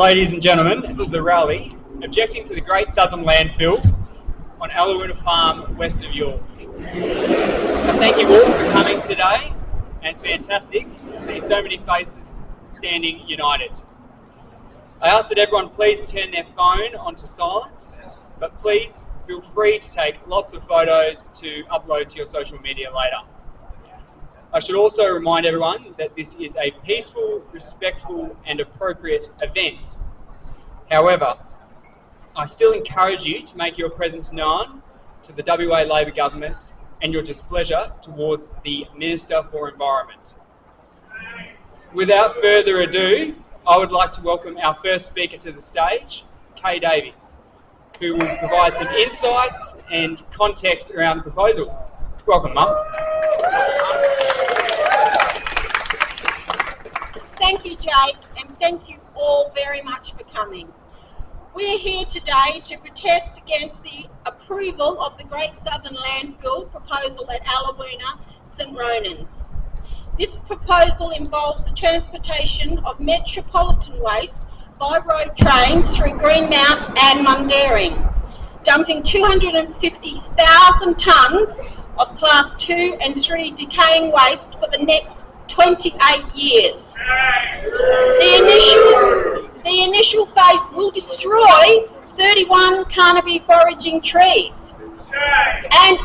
ladies and gentlemen, to the rally objecting to the Great Southern Landfill on Alawoona Farm, west of York. I thank you all for coming today, and it's fantastic to see so many faces standing united. I ask that everyone please turn their phone onto silence, but please feel free to take lots of photos to upload to your social media later. I should also remind everyone that this is a peaceful, respectful and appropriate event. However, I still encourage you to make your presence known to the WA Labor Government and your displeasure towards the Minister for Environment. Without further ado, I would like to welcome our first speaker to the stage, Kay Davies, who will provide some insights and context around the proposal. Welcome, Mum. Thank you, Jake, and thank you all very much for coming. We're here today to protest against the approval of the Great Southern Landfill proposal at Alawoona, St Ronan's. This proposal involves the transportation of metropolitan waste by road trains through Greenmount and Mundaring, dumping 250,000 tonnes of Class 2 and 3 decaying waste for the next 28 years. The initial phase will destroy 31 Carnaby foraging trees and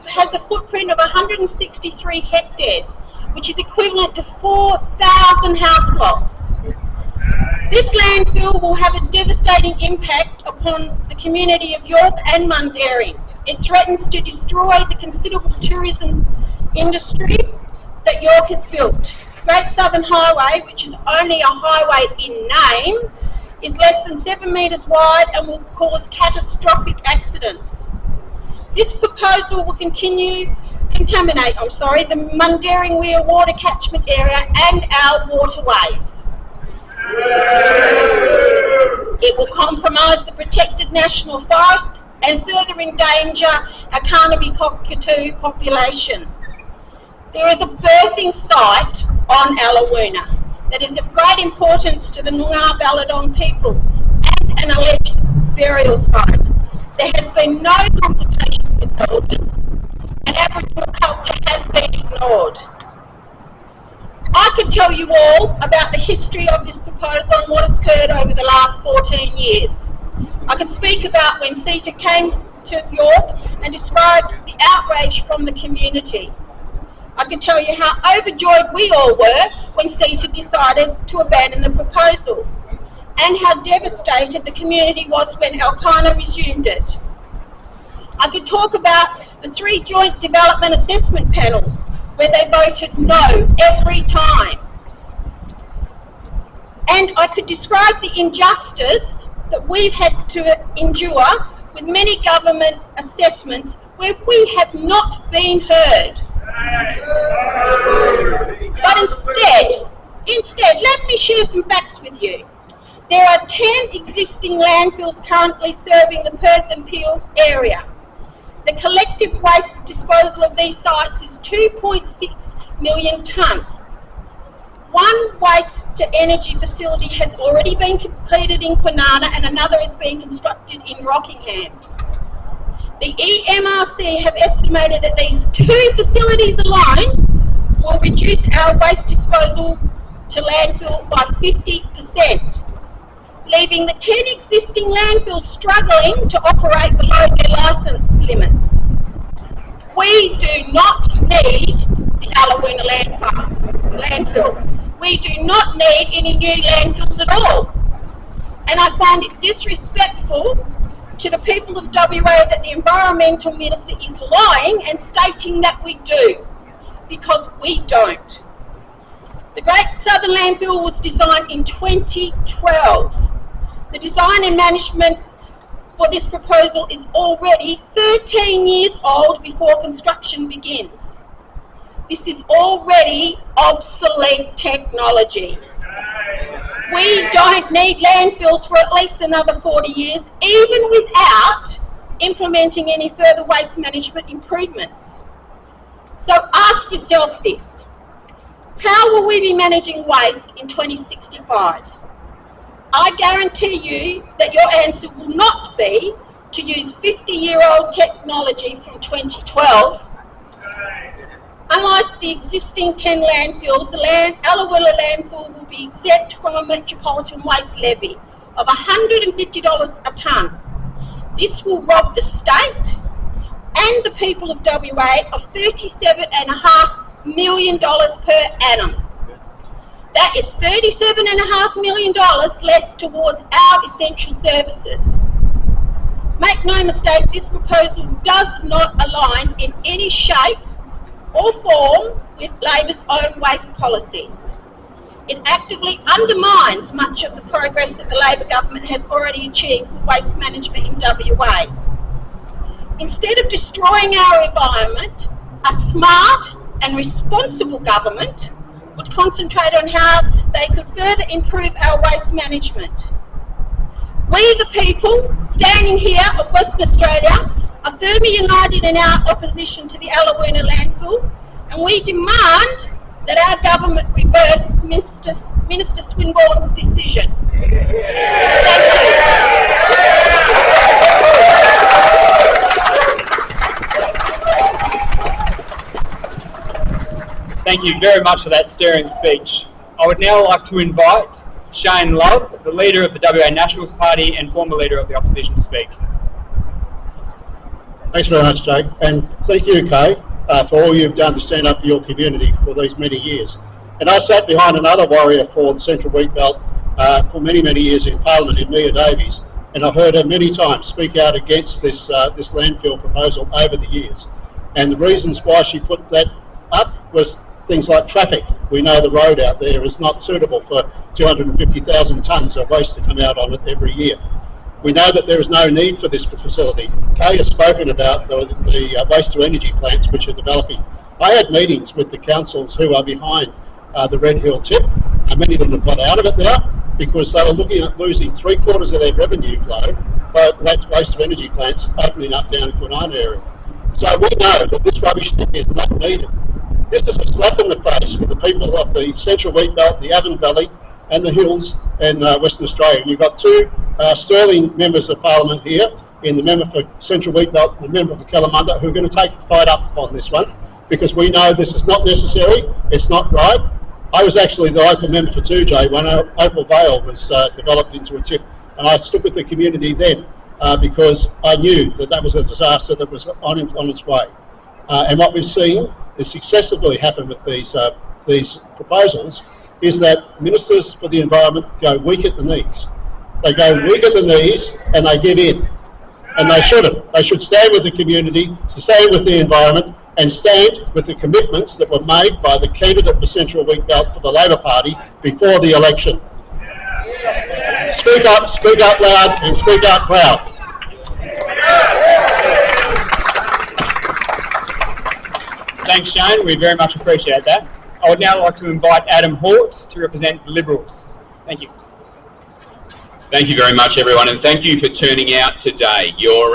has a footprint of 163 hectares, which is equivalent to 4,000 house blocks. This landfill will have a devastating impact upon the community of York and Mundaring. It threatens to destroy the considerable tourism industry that York has built. Great Southern Highway, which is only a highway in name, is less than 7 metres wide and will cause catastrophic accidents. This proposal will contaminate the Mundaring Weir water catchment area and our waterways. It will compromise the protected national forest and further endanger our Carnaby cockatoo population. There is a birthing site on Alawoona that is of great importance to the Noongar Balladong people and an alleged burial site. There has been no consultation with elders and Aboriginal culture has been ignored. I could tell you all about the history of this proposal and what has occurred over the last 14 years. I could speak about when CETA came to York and describe the outrage from the community. I can tell you how overjoyed we all were when CETA decided to abandon the proposal and how devastated the community was when Elkana resumed it. I could talk about the 3 joint development assessment panels where they voted no every time. And I could describe the injustice that we've had to endure with many government assessments where we have not been heard. But instead, let me share some facts with you. There are 10 existing landfills currently serving the Perth and Peel area. The collective waste disposal of these sites is 2.6 million tonne. One waste-to-energy facility has already been completed in Kwinana and another is being constructed in Rockingham. The EMRC have estimated that these 2 facilities alone will reduce our waste disposal to landfill by 50%, leaving the 10 existing landfills struggling to operate below their licence limits. We do not need the Alawoona landfill. We do not need any new landfills at all. And I find it disrespectful to the people of WA that the Environmental Minister is lying and stating that we do, because we don't. The Great Southern Landfill was designed in 2012. The design and management for this proposal is already 13 years old before construction begins. This is already obsolete technology. We don't need landfills for at least another 40 years, even without implementing any further waste management improvements. So ask yourself this: how will we be managing waste in 2065? I guarantee you that your answer will not be to use 50-year-old technology from 2012. Unlike the existing 10 landfills, the Allawilla landfill will be exempt from a metropolitan waste levy of $150 a tonne. This will rob the state and the people of WA of $37.5 million per annum. That is $37.5 million less towards our essential services. Make no mistake, this proposal does not align in any shape or form with Labor's own waste policies. It actively undermines much of the progress that the Labor government has already achieved for waste management in WA. Instead of destroying our environment, a smart and responsible government would concentrate on how they could further improve our waste management. We, the people, standing here of Western Australia, are firmly united in our opposition to the Allawuna landfill, and we demand that our government reverse Minister Swinburne's decision. Thank you very much for that stirring speech. I would now like to invite Shane Love, the leader of the WA Nationals Party and former leader of the opposition, to speak. Thanks very much, Jake, and thank you, Kay, for all you've done to stand up for your community for these many years. And I sat behind another warrior for the Central Wheatbelt for many, many years in Parliament, in Mia Davies, and I've heard her many times speak out against this landfill proposal over the years. And the reasons why she put that up was things like traffic. We know the road out there is not suitable for 250,000 tonnes of waste to come out on it every year. We know that there is no need for this facility. Kay has spoken about the waste-to-energy plants which are developing. I had meetings with the councils who are behind the Red Hill tip, and many of them have got out of it now because they were looking at losing 3/4 of their revenue flow by that waste-to-energy plants opening up down in Kwinana area. So we know that this rubbish tip is not needed. This is a slap in the face for the people of the Central Wheatbelt, the Avon Valley and the Hills in Western Australia. You've got two sterling members of Parliament here, in the member for Central Wheatbelt and the member for Kalamunda, who are going to take the fight up on this one, because we know this is not necessary, it's not right. I was actually the local member for 2J when Opal Vale was developed into a tip, and I stood with the community then because I knew that that was a disaster that was on its way. And what we've seen is successively happen with these proposals is that ministers for the environment go weak at the knees. They go weak at the knees and they give in. And they shouldn't. They should stand with the community, stand with the environment, and stand with the commitments that were made by the candidate for Central Wheatbelt for the Labor Party before the election. Speak up loud, and speak up proud. Thanks, Shane. We very much appreciate that. I would now like to invite Adam Hort to represent the Liberals. Thank you. Thank you very much, everyone, and thank you for turning out today. You're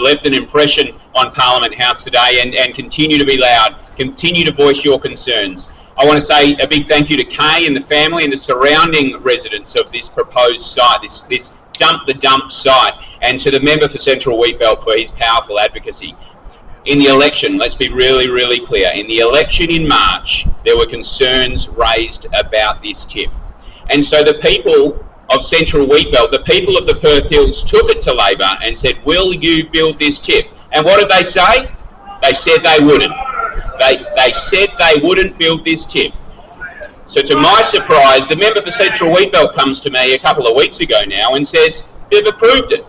left an impression on Parliament House today, and continue to be loud, continue to voice your concerns. I want to say a big thank you to Kay and the family and the surrounding residents of this proposed site, this dump the dump site, and to the member for Central Wheatbelt for his powerful advocacy. In the election, let's be really, really clear, in the election in March, there were concerns raised about this tip. And so the people of Central Wheatbelt, the people of the Perth Hills, took it to Labor and said, will you build this tip? And what did they say? They said they wouldn't. They said they wouldn't build this tip. So to my surprise, the member for Central Wheatbelt comes to me a couple of weeks ago now and says they've approved it.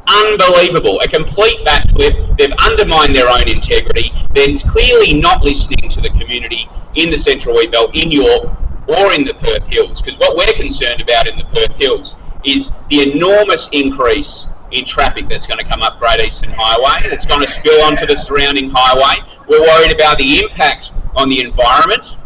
Unbelievable, a complete backflip. They've undermined their own integrity. They're clearly not listening to the community in the Central Wheatbelt, in York, or in the Perth Hills, because what we're concerned about in the Perth Hills is the enormous increase in traffic that's going to come up Great Eastern Highway, and it's going to spill onto the surrounding highway. We're worried about the impact on the environment,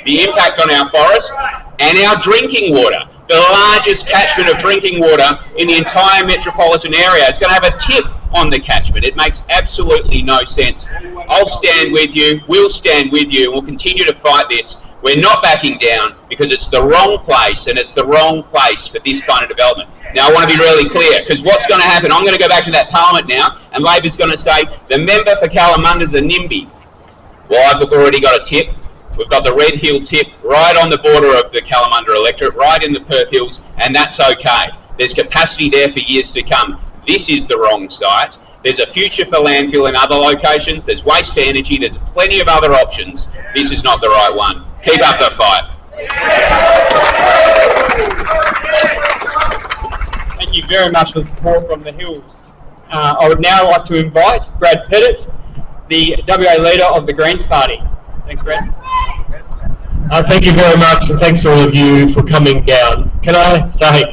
the impact on our forest, and our drinking water, the largest catchment of drinking water in the entire metropolitan area. It's going to have a tip on the catchment. It makes absolutely no sense. I'll stand with you, we'll stand with you, and we'll continue to fight this We're not backing down because it's the wrong place, and it's the wrong place for this kind of development. Now, I want to be really clear, because what's going to happen, I'm going to go back to that Parliament now, and Labor's going to say, the member for Kalamunda is a NIMBY. Well, I've already got a tip. We've got the Red Hill tip right on the border of the Kalamunda electorate, right in the Perth Hills, and that's okay. There's capacity there for years to come. This is the wrong site. There's a future for landfill in other locations. There's waste to energy. There's plenty of other options. This is not the right one. Keep up the fight. Thank you very much for the support from the Hills. I would now like to invite Brad Pettit, the WA leader of the Greens Party. Thanks, Brad. Thank you very much, and thanks to all of you for coming down. Can I say,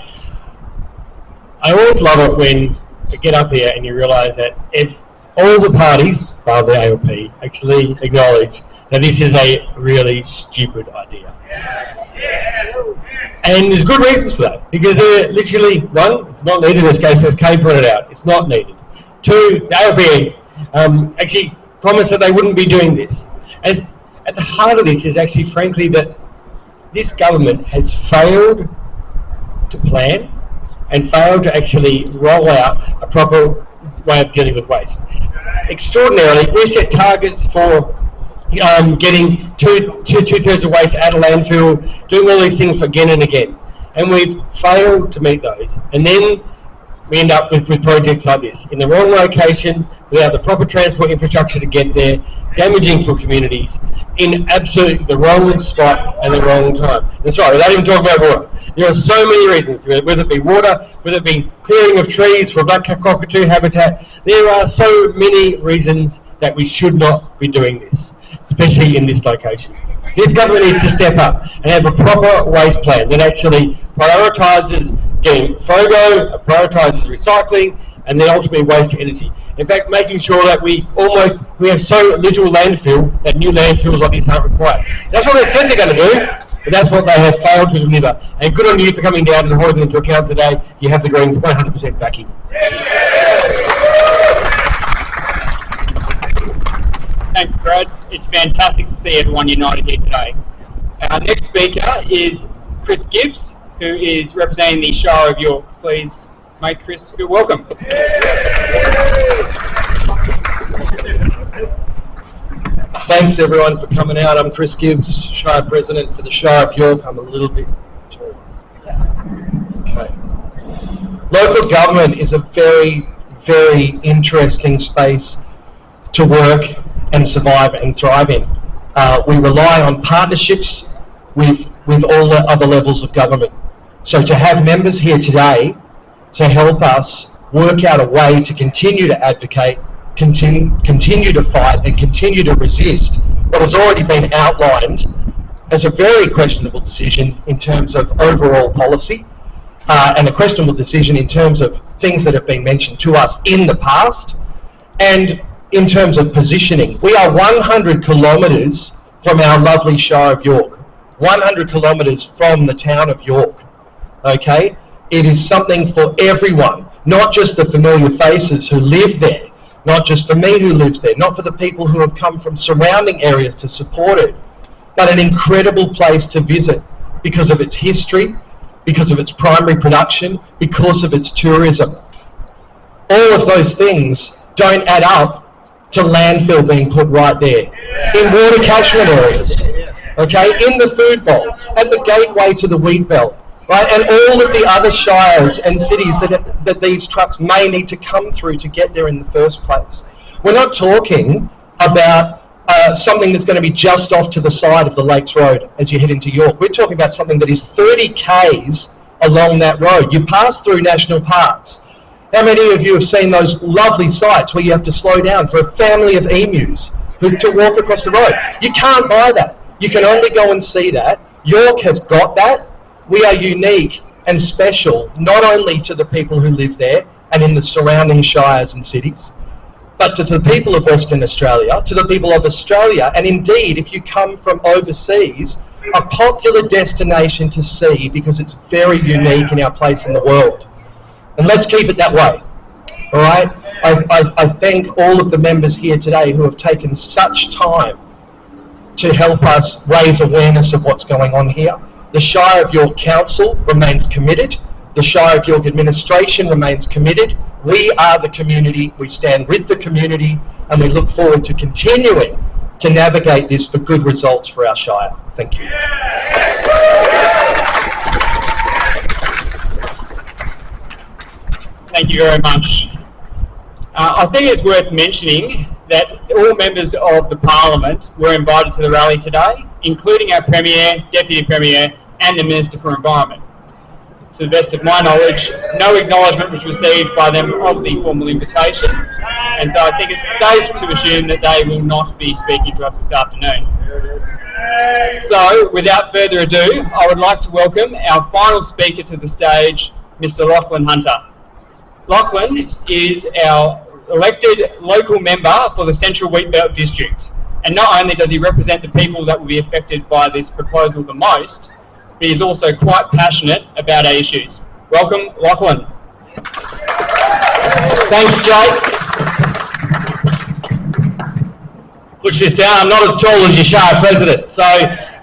I always love it when you get up here and you realise that if all the parties, bar the ALP, actually acknowledge that this is a really stupid idea. And there's good reasons for that, because they're literally, one, it's not needed, as Kay pointed out, it's not needed. Two, the ALP actually promised that they wouldn't be doing this. And at the heart of this is actually, frankly, that this government has failed to plan and failed to actually roll out a proper way of dealing with waste. Extraordinarily, we set targets for getting two-thirds of waste out of landfill, doing all these things for again and again. And we've failed to meet those. And then we end up with projects like this, in the wrong location, without the proper transport infrastructure to get there, damaging for communities, in absolutely the wrong spot and the wrong time. And sorry, without even talking about water. There are so many reasons, whether it be water, whether it be clearing of trees for black cockatoo habitat. There are so many reasons that we should not be doing this, especially in this location. This government needs to step up and have a proper waste plan that actually prioritises getting FOGO, prioritises recycling, and then ultimately waste to energy. In fact, making sure that we have so little landfill that new landfills like this aren't required. That's what they said they're going to do, but that's what they have failed to deliver. And good on you for coming down and holding them to account today. You have the Greens 100% backing. Thanks, Brad. It's fantastic to see everyone united here today. Our next speaker is Chris Gibbs, who is representing the Shire of York. Please make Chris feel welcome. Thanks everyone for coming out. I'm Chris Gibbs, Shire President for the Shire of York. I'm a little bit tall. Okay. Local government is a very, very interesting space to work and survive and thrive in. We rely on partnerships with all the other levels of government. So to have members here today to help us work out a way to continue to advocate, continue to fight, and continue to resist what has already been outlined as a very questionable decision in terms of overall policy, and a questionable decision in terms of things that have been mentioned to us in the past, and in terms of positioning. We are 100 kilometres from our lovely Shire of York, 100 kilometres from the town of York, okay? It is something for everyone, not just the familiar faces who live there, not just for me who lives there, not for the people who have come from surrounding areas to support it, but an incredible place to visit because of its history, because of its primary production, because of its tourism. All of those things don't add up to landfill being put right there, in water catchment areas, okay, in the food bowl, at the gateway to the wheat belt, right, and all of the other shires and cities that these trucks may need to come through to get there in the first place. We're not talking about something that's going to be just off to the side of the Lakes Road as you head into York. We're talking about something that is 30 k's along that road. You pass through national parks. How many of you have seen those lovely sites where you have to slow down for a family of emus to walk across the road? You can't buy that. You can only go and see that. York has got that. We are unique and special, not only to the people who live there and in the surrounding shires and cities, but to the people of Western Australia, to the people of Australia, and indeed, if you come from overseas, a popular destination to see because it's very unique in our place in the world. And let's keep it that way, all right? I thank all of the members here today who have taken such time to help us raise awareness of what's going on here. The Shire of York Council remains committed. The Shire of York administration remains committed. We are the community, we stand with the community, and we look forward to continuing to navigate this for good results for our Shire. Thank you. Thank you very much. I think it's worth mentioning that all members of the Parliament were invited to the rally today, including our Premier, Deputy Premier and the Minister for Environment. To the best of my knowledge, no acknowledgement was received by them of the formal invitation, and so I think it's safe to assume that they will not be speaking to us this afternoon. So, without further ado, I would like to welcome our final speaker to the stage, Mr. Lachlan Hunter. Lachlan is our elected local member for the Central Wheatbelt District, and not only does he represent the people that will be affected by this proposal the most, but he is also quite passionate about our issues. Welcome, Lachlan. Thanks, Jake. Push this down. I'm not as tall as your Shire President. So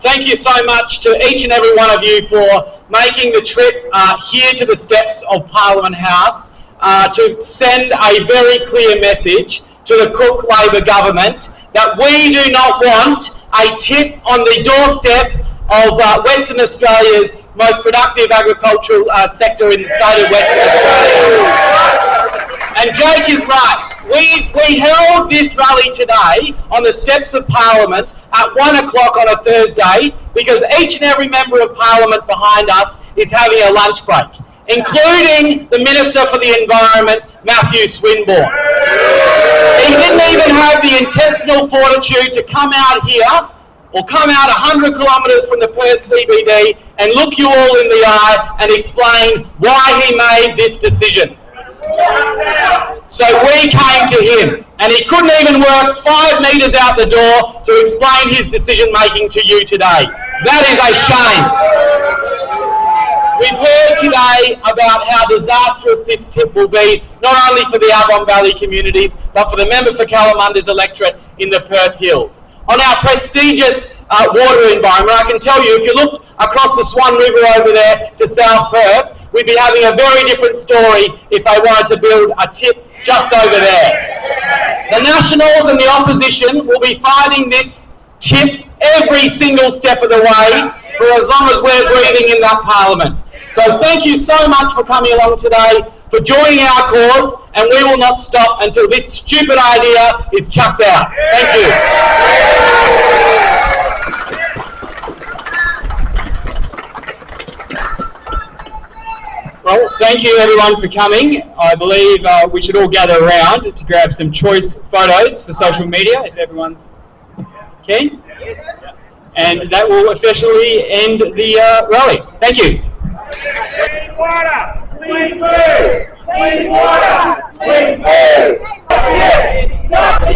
thank you so much to each and every one of you for making the trip here to the steps of Parliament House to send a very clear message to the Cook Labor government that we do not want a tip on the doorstep of Western Australia's most productive agricultural sector in the state of Western Australia. And Jake is right. We held this rally today on the steps of Parliament at 1 o'clock on a Thursday because each and every member of Parliament behind us is having a lunch break, including the Minister for the Environment, Matthew Swinburne. He didn't even have the intestinal fortitude to come out here or come out 100 kilometres from the Perth CBD and look you all in the eye and explain why he made this decision. So we came to him, and he couldn't even work 5 metres out the door to explain his decision making to you today. That is a shame. We've heard today about how disastrous this tip will be, not only for the Avon Valley communities, but for the member for Calamunda's electorate in the Perth Hills. On our prestigious water environment, I can tell you, if you look across the Swan River over there to South Perth, we'd be having a very different story if they wanted to build a tip just over there. The Nationals and the opposition will be fighting this tip every single step of the way for as long as we're breathing in that Parliament. So thank you so much for coming along today, for joining our cause, and we will not stop until this stupid idea is chucked out. Thank you. Well, thank you everyone for coming. I believe we should all gather around to grab some choice photos for social media, if everyone's keen. Yes. And that will officially end the rally. Thank you. Clean water, clean food, clean water, clean food. Stop the